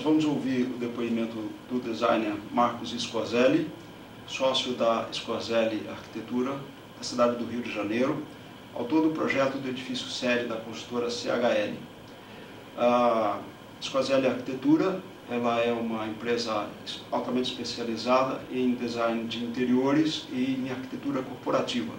vamos ouvir o depoimento do designer Marcos Scorzelli, sócio da Scorzelli Arquitetura, da cidade do Rio de Janeiro, autor do projeto do edifício sede da construtora CHL. A Scorzelli Arquitetura, ela é uma empresa altamente especializada em design de interiores e em arquitetura corporativa.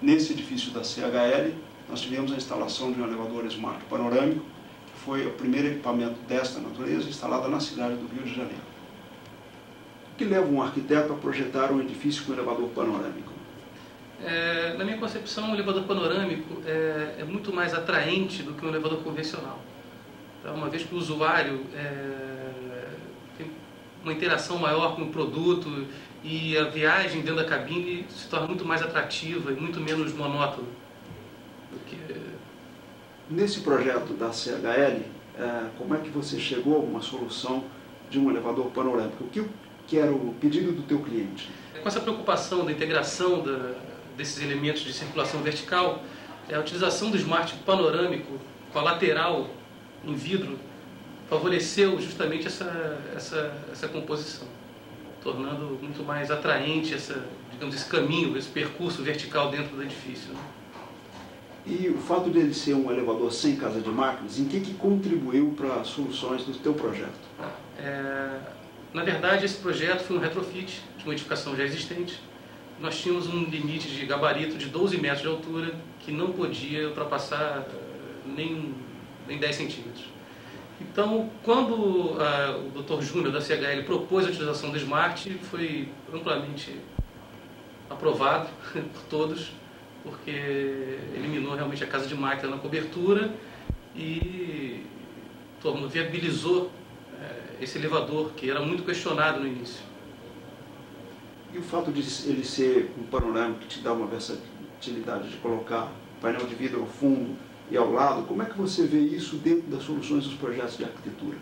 Nesse edifício da CHL, nós tivemos a instalação de um elevador Smart panorâmico, que foi o primeiro equipamento desta natureza instalado na cidade do Rio de Janeiro. O que leva um arquiteto a projetar um edifício com elevador panorâmico? Na minha concepção, o elevador panorâmico é muito mais atraente do que um elevador convencional. Então, uma vez que o usuário tem uma interação maior com o produto e a viagem dentro da cabine se torna muito mais atrativa e muito menos monótona. Nesse projeto da CHL, como é que você chegou a uma solução de um elevador panorâmico? O que era o pedido do teu cliente? Com essa preocupação da integração desses elementos de circulação vertical, a utilização do Smart panorâmico com a lateral em vidro favoreceu justamente essa composição, tornando muito mais atraente esse caminho, esse percurso vertical dentro do edifício, né? E o fato de ele ser um elevador sem casa de máquinas, em que contribuiu para as soluções do teu projeto? Na verdade, esse projeto foi um retrofit de uma edificação já existente. Nós tínhamos um limite de gabarito de 12 metros de altura que não podia ultrapassar nem 10 centímetros. Então, quando o Dr. Júnior da CHL propôs a utilização do Smart, foi amplamente aprovado por todos, porque eliminou realmente a casa de máquina na cobertura e viabilizou esse elevador, que era muito questionado no início. E o fato de ele ser um panorâmico que te dá uma versatilidade de colocar painel de vidro ao fundo e ao lado, como é que você vê isso dentro das soluções dos projetos de arquitetura?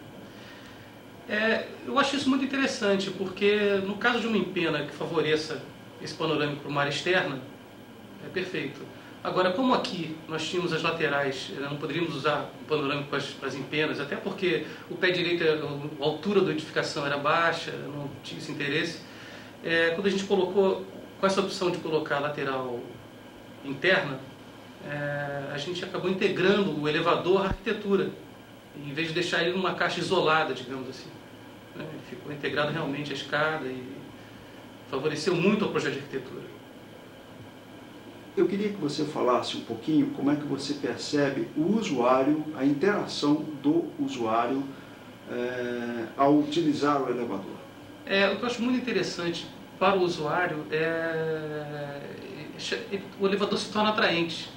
Eu acho isso muito interessante, porque no caso de uma empena que favoreça esse panorâmico para uma área externa, é perfeito. Agora, como aqui nós tínhamos as laterais, não poderíamos usar o panorâmico para as empenas, até porque o pé direito, a altura da edificação era baixa, não tinha esse interesse. Quando a gente colocou, com essa opção de colocar a lateral interna, a gente acabou integrando o elevador à arquitetura, em vez de deixar ele numa caixa isolada, digamos assim. Ele ficou integrado realmente à escada e favoreceu muito o projeto de arquitetura. Eu queria que você falasse um pouquinho como é que você percebe o usuário, a interação do usuário ao utilizar o elevador. O que eu acho muito interessante para o usuário o elevador se torna atraente.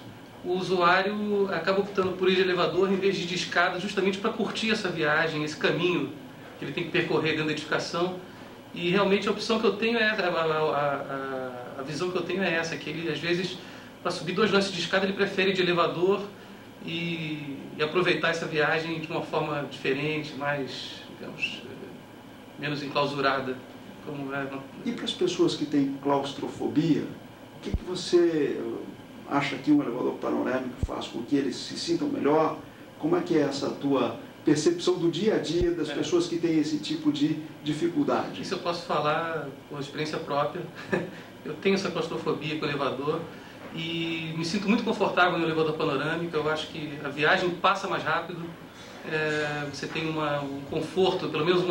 O usuário acaba optando por ir de elevador em vez de escada, justamente para curtir essa viagem, esse caminho que ele tem que percorrer dentro da edificação. E realmente a opção que eu tenho a visão que eu tenho é essa, que ele às vezes, para subir 2 lances de escada, ele prefere ir de elevador e aproveitar essa viagem de uma forma diferente, mais, digamos, menos enclausurada. E para as pessoas que têm claustrofobia, o que você acha que um elevador panorâmico faz com que eles se sintam melhor? Como é que é essa tua percepção do dia a dia das pessoas que têm esse tipo de dificuldade? Isso eu posso falar por experiência própria. Eu tenho essa claustrofobia com o elevador e me sinto muito confortável no elevador panorâmico. Eu acho que a viagem passa mais rápido, você tem um conforto, pelo menos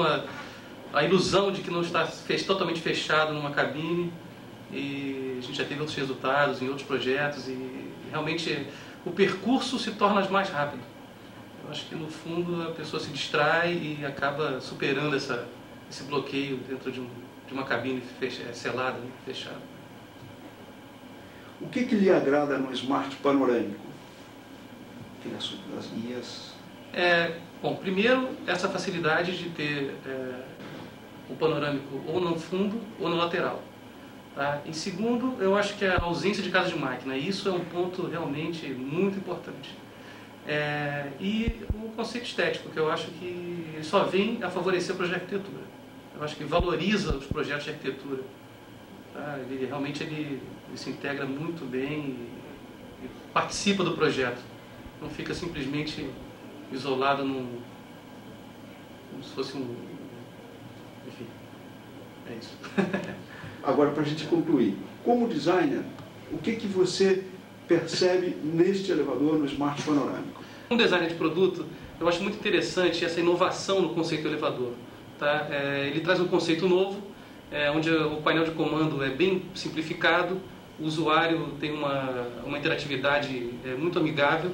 a ilusão de que não está totalmente fechado numa cabine. E a gente já teve outros resultados em outros projetos e realmente o percurso se torna mais rápido. Eu acho que no fundo a pessoa se distrai e acaba superando esse bloqueio dentro de uma cabine selada, fechada. O que lhe agrada no Smart panorâmico? Das guias? Bom, primeiro, essa facilidade de ter o panorâmico ou no fundo ou no lateral. Tá? E segundo, eu acho que a ausência de casa de máquina, isso é um ponto realmente muito importante. E o conceito estético, que eu acho que só vem a favorecer o projeto de arquitetura. Eu acho que valoriza os projetos de arquitetura. Tá? Ele realmente se integra muito bem e participa do como se fosse um... Enfim, é isso. Agora, para a gente concluir, como designer, o que você percebe neste elevador, no Smart Panorâmico? Um designer de produto, eu acho muito interessante essa inovação no conceito do elevador. Tá? Ele traz um conceito novo, onde o painel de comando é bem simplificado, o usuário tem uma interatividade muito amigável,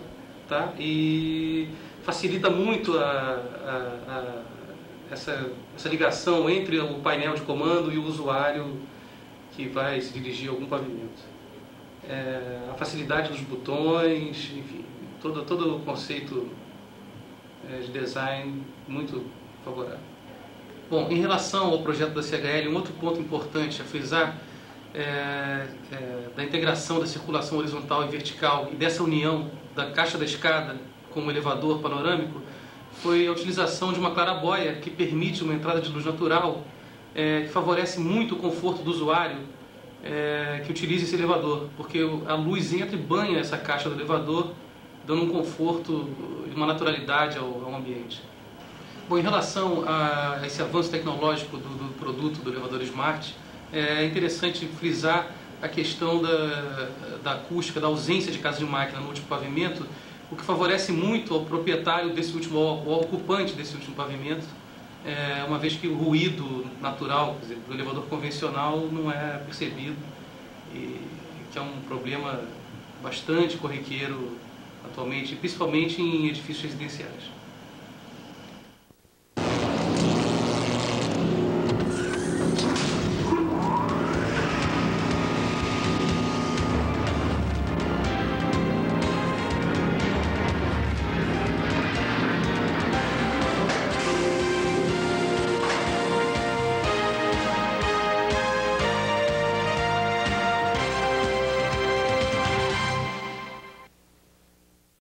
tá? E facilita muito essa ligação entre o painel de comando e o usuário que vai se dirigir a algum pavimento. A facilidade dos botões, enfim, todo o conceito de design muito favorável. Bom, em relação ao projeto da CHL, um outro ponto importante a frisar da integração da circulação horizontal e vertical e dessa união da caixa da escada com o elevador panorâmico foi a utilização de uma clarabóia que permite uma entrada de luz natural que favorece muito o conforto do usuário que utiliza esse elevador, porque a luz entra e banha essa caixa do elevador, dando um conforto e uma naturalidade ao ambiente. Bom, em relação a esse avanço tecnológico do produto do elevador Smart, é interessante frisar a questão da acústica, da ausência de casa de máquina no último pavimento, o que favorece muito ao proprietário desse último, ao ocupante desse último pavimento, uma vez que o ruído natural, quer dizer, do elevador convencional não é percebido, e que é um problema bastante corriqueiro atualmente, principalmente em edifícios residenciais.